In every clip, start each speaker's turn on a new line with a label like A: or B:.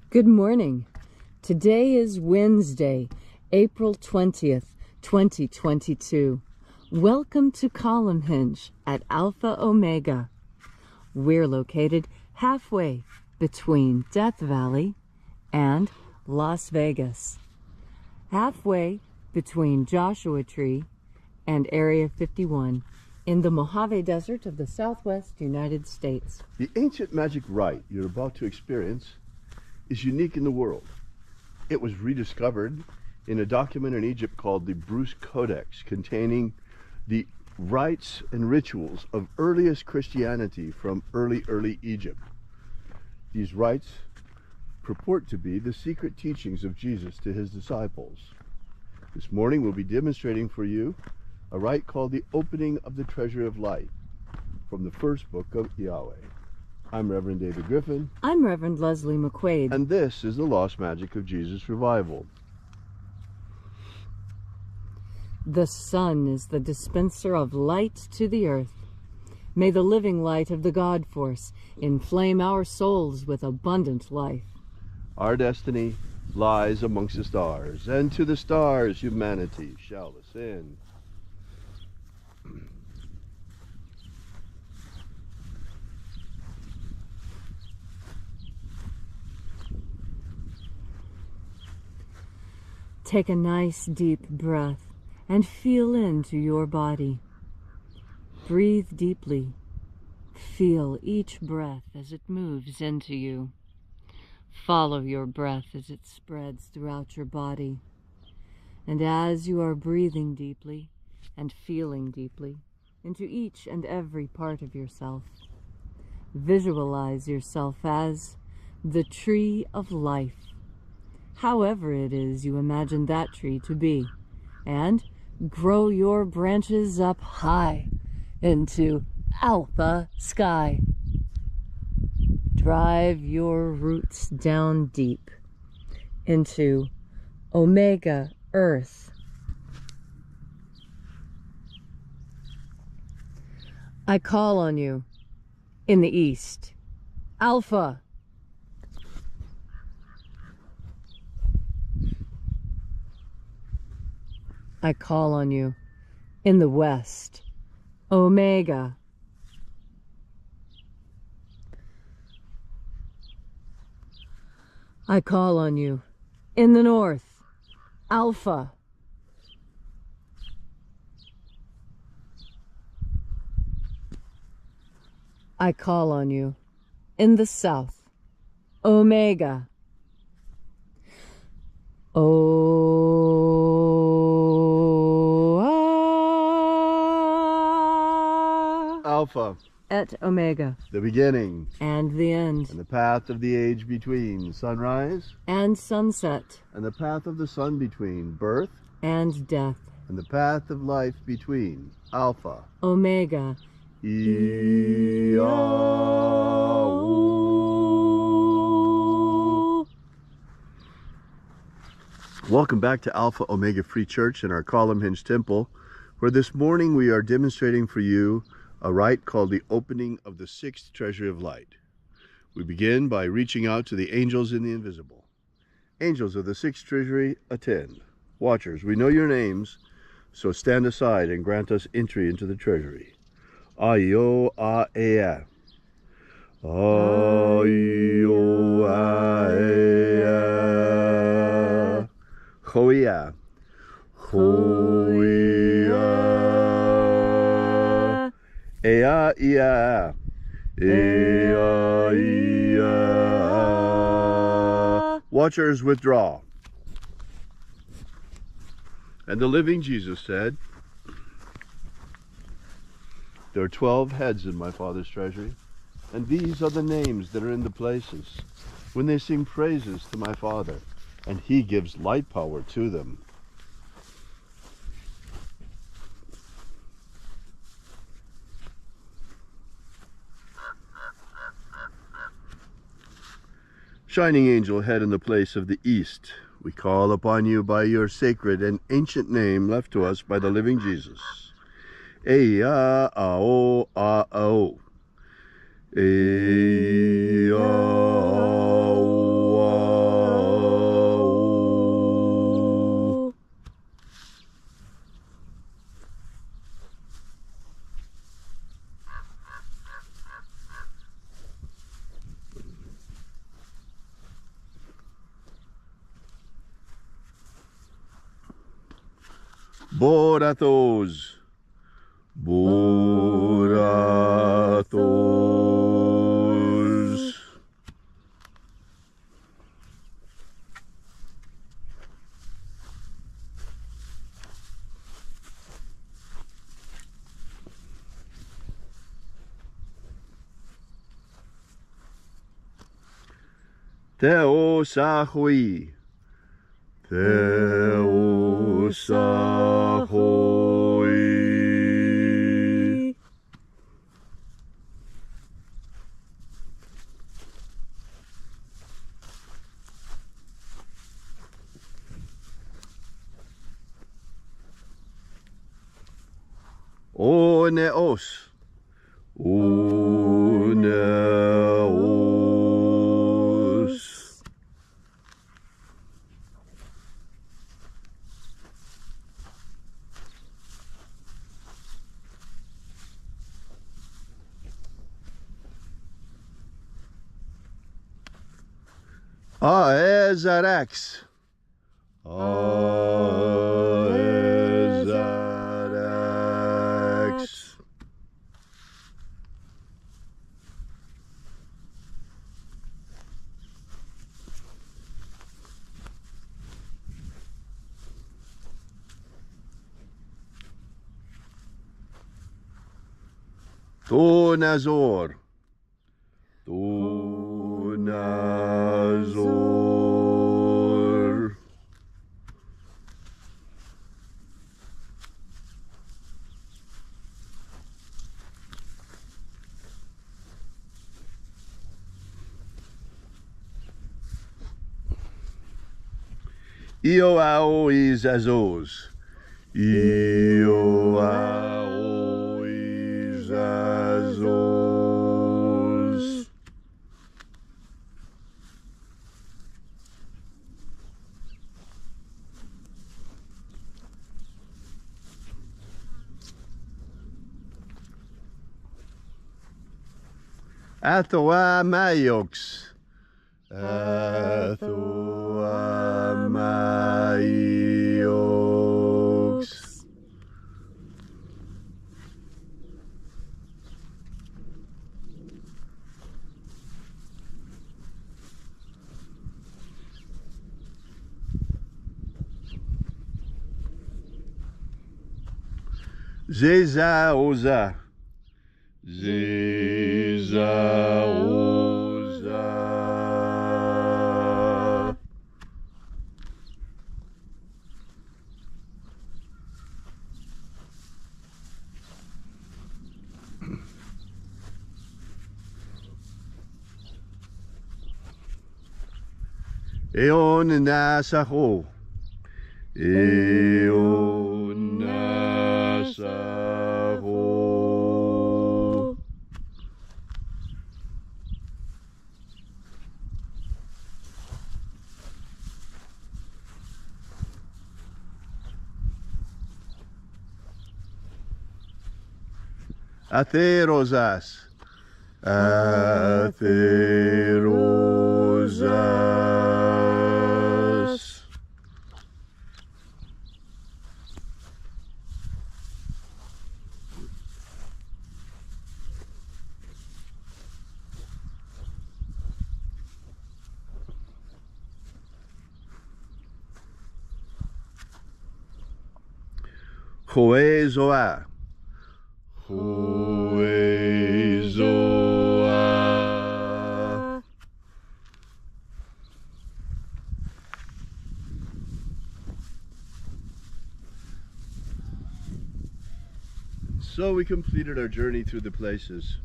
A: Good morning. Today is Wednesday, April 20th, 2022. Welcome to Columnhenge at Alpha Ωmega. We're located halfway between Death Valley and Las Vegas. Halfway between Joshua Tree and Area 51 in the Mojave Desert of the Southwest United States.
B: The ancient magic rite you're about to experience is unique in the world. It was rediscovered in a document in Egypt called the Bruce Codex, containing the rites and rituals of earliest Christianity from early Egypt. These rites purport to be the secret teachings of Jesus to his disciples. This morning we'll be demonstrating for you a rite called the opening of the Treasury of Light from the first book of Yahweh. I'm Reverend David Griffin.
A: I'm Reverend Leslie McQuade.
B: And this is the Lost Magic of Jesus Revival.
A: The sun is the dispenser of light to the earth. May the living light of the God force inflame our souls with abundant life.
B: Our destiny lies amongst the stars, and to the stars humanity shall ascend.
A: Take a nice deep breath and feel into your body. Breathe deeply. Feel each breath as it moves into you. Follow your breath as it spreads throughout your body. And as you are breathing deeply and feeling deeply into each and every part of yourself, visualize yourself as the tree of life, however it is you imagine that tree to be, and grow your branches up high into Alpha sky. Drive your roots down deep into Omega earth. I call on you in the east, Alpha. I call on you in the west, Omega. I call on you in the north, Alpha. I call on you in the south, Omega.
B: Alpha
A: Et Omega,
B: the beginning
A: and the end,
B: and the path of the age between sunrise
A: and sunset,
B: and the path of the sun between birth
A: and death,
B: and the path of life between Alpha
A: Omega.
B: Welcome back to Alpha Ωmega Free Church in our Columnhenge Temple, where this morning we are demonstrating for you a rite called the opening of the sixth Treasury of Light. We begin by reaching out to the angels in the invisible. Angels of the sixth treasury, attend. Watchers, we know your names, so stand aside and grant us entry into the treasury. Ayo a ea. Ayo a ea. Hoia. Hoia. Ea ia. Ea ia. Watchers, withdraw. And the living Jesus said, there are 12 heads in my Father's treasury, and these are the names that are in the places when they sing praises to my Father, and he gives light power to them. Shining angel, head in the place of the east, we call upon you by your sacred and ancient name left to us by the living Jesus. Eya ao a o. Eya ao Borathos. Borathos. Theosahui. Theosahui. Oneos. Oneos. Aezarax. Aezarax. Tonazor. Tonazor. Ioaoizazos. Ioaoizazos. Athoamaiox. Athoamaiox. Zezaoza. Zezaoza. Eon nasaho. Eon nasaho. Atherosas. Atherosas. Hoezoa. Hoezoa. So we completed our journey through the places.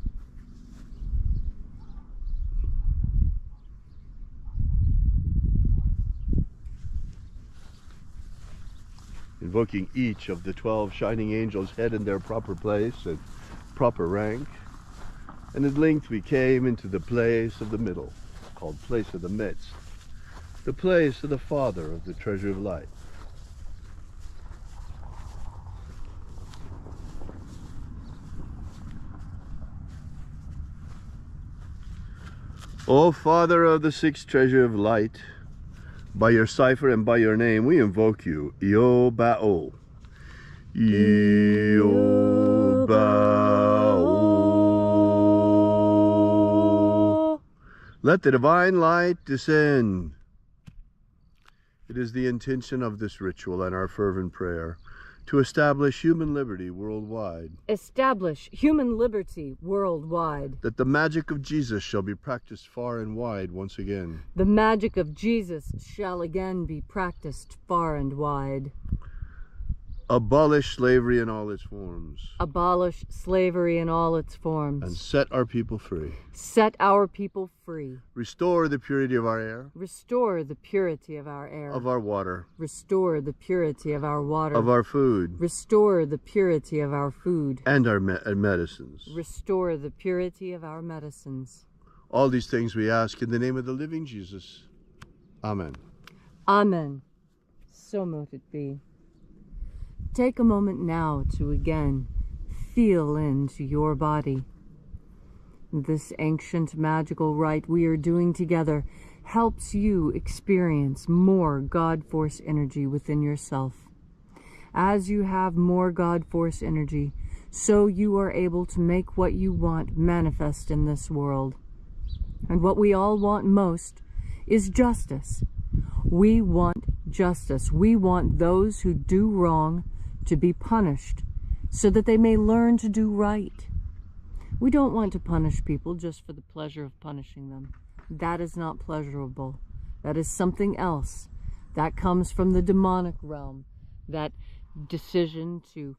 B: Invoking each of the 12 shining angels head in their proper place and proper rank. And at length we came into the place of the middle, called place of the midst, the place of the Father of the Treasury of Light. O Father of the sixth Treasury of Light, by your cipher and by your name we invoke you, Io Bao. Iobao. Let the divine light descend. It is the intention of this ritual and our fervent prayer to establish human liberty worldwide.
A: Establish human liberty worldwide.
B: That the magic of Jesus shall be practiced far and wide once again.
A: The magic of Jesus shall again be practiced far and wide.
B: Abolish slavery in all its forms.
A: Abolish slavery in all its forms.
B: And set our people free.
A: Set our people free.
B: Restore the purity of our air.
A: Restore the purity of our air.
B: Of our water.
A: Restore the purity of our water.
B: Of our food.
A: Restore the purity of our food.
B: And our medicines.
A: Restore the purity of our medicines.
B: All these things we ask in the name of the living Jesus. Amen.
A: Amen. So mote it be. Take a moment now to again feel into your body. This ancient magical rite we are doing together helps you experience more God Force energy within yourself. As you have more God Force energy, so you are able to make what you want manifest in this world. And what we all want most is justice. We want justice. We want those who do wrong to be punished so that they may learn to do right. We don't want to punish people just for the pleasure of punishing them. That is not pleasurable. That is something else. That comes from the demonic realm. That decision to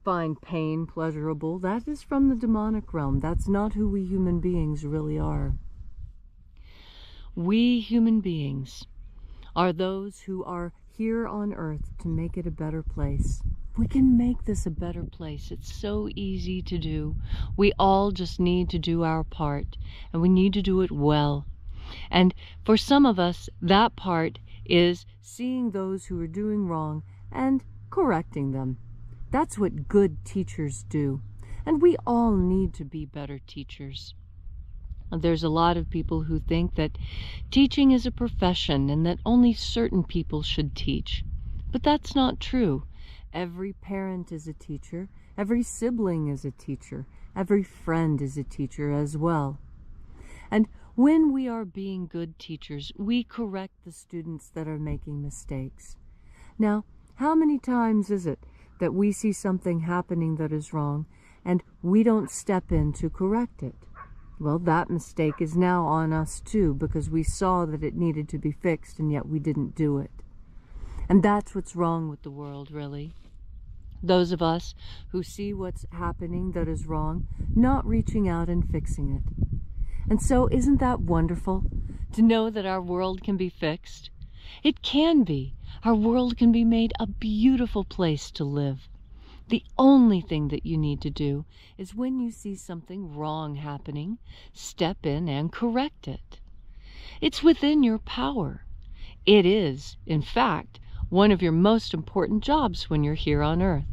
A: find pain pleasurable, that is from the demonic realm. That's not who we human beings really are. We human beings are those who are here on earth to make it a better place. We can make this a better place. It's so easy to do. We all just need to do our part, and we need to do it well. And for some of us, that part is seeing those who are doing wrong and correcting them. That's what good teachers do. And we all need to be better teachers. There's a lot of people who think that teaching is a profession and that only certain people should teach. But that's not true. Every parent is a teacher. Every sibling is a teacher. Every friend is a teacher as well. And when we are being good teachers, we correct the students that are making mistakes. Now, how many times is it that we see something happening that is wrong and we don't step in to correct it? Well, that mistake is now on us too, because we saw that it needed to be fixed and yet we didn't do it. And that's what's wrong with the world, really. Those of us who see what's happening that is wrong, not reaching out and fixing it. And so isn't that wonderful to know that our world can be fixed? It can be. Our world can be made a beautiful place to live. The only thing that you need to do is when you see something wrong happening, step in and correct it. It's within your power. It is, in fact, one of your most important jobs when you're here on Earth.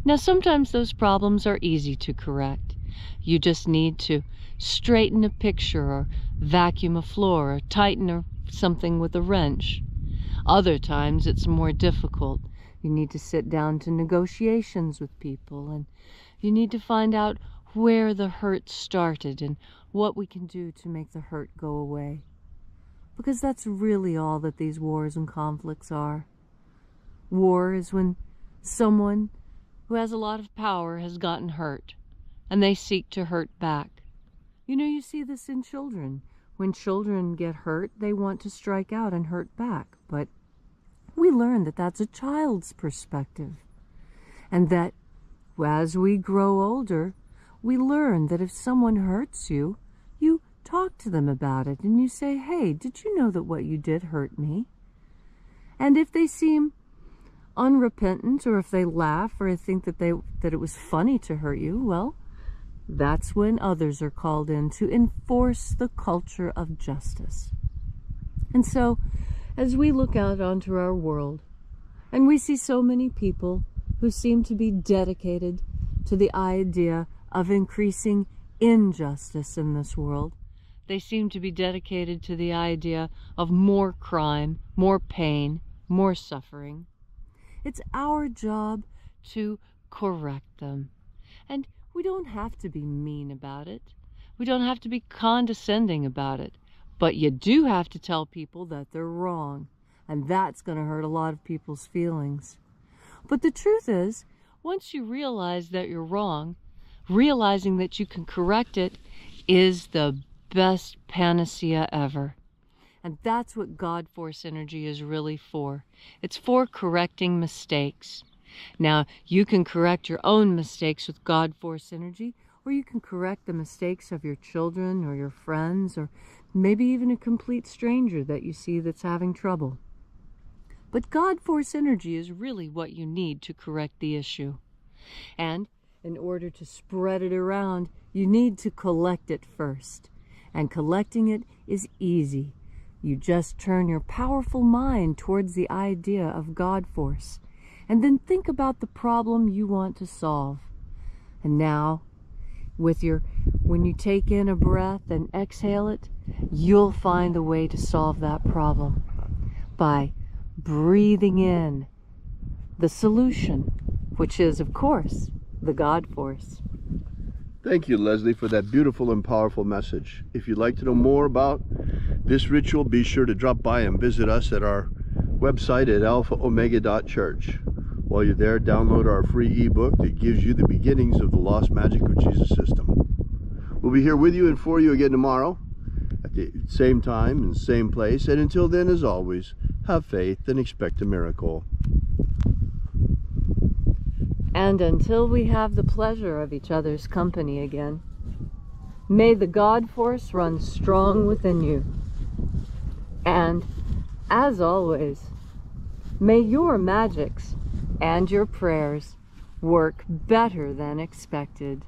A: Now, sometimes those problems are easy to correct. You just need to straighten a picture or vacuum a floor or tighten something with a wrench. Other times it's more difficult. You need to sit down to negotiations with people, and you need to find out where the hurt started and what we can do to make the hurt go away. Because that's really all that these wars and conflicts are. War is when someone who has a lot of power has gotten hurt, and they seek to hurt back. You know, you see this in children. When children get hurt, they want to strike out and hurt back, but we learn that that's a child's perspective. And that as we grow older, we learn that if someone hurts you, you talk to them about it and you say, hey, did you know that what you did hurt me? And if they seem unrepentant, or if they laugh, or think that it was funny to hurt you, well, that's when others are called in to enforce the culture of justice. And so, as we look out onto our world, and we see so many people who seem to be dedicated to the idea of increasing injustice in this world, they seem to be dedicated to the idea of more crime, more pain, more suffering. It's our job to correct them. And we don't have to be mean about it. We don't have to be condescending about it. But you do have to tell people that they're wrong. And that's going to hurt a lot of people's feelings. But the truth is, once you realize that you're wrong, realizing that you can correct it is the best panacea ever. And that's what God Force energy is really for. It's for correcting mistakes. Now, you can correct your own mistakes with God Force energy, or you can correct the mistakes of your children or your friends, or maybe even a complete stranger that you see that's having trouble. But God Force energy is really what you need to correct the issue. And in order to spread it around, you need to collect it first. And collecting it is easy. You just turn your powerful mind towards the idea of God Force, and then think about the problem you want to solve. And now, when you take in a breath and exhale it, you'll find the way to solve that problem by breathing in the solution, which is, of course, the God Force.
B: Thank you, Leslie, for that beautiful and powerful message. If you'd like to know more about this ritual, be sure to drop by and visit us at our website at alphaomega.church. While you're there, download our free ebook that gives you the beginnings of the Lost Magic of Jesus system. We'll be here with you and for you again tomorrow at the same time and same place. And until then, as always, have faith and expect a miracle.
A: And until we have the pleasure of each other's company again, may the God Force run strong within you. And, as always, may your magics and your prayers work better than expected.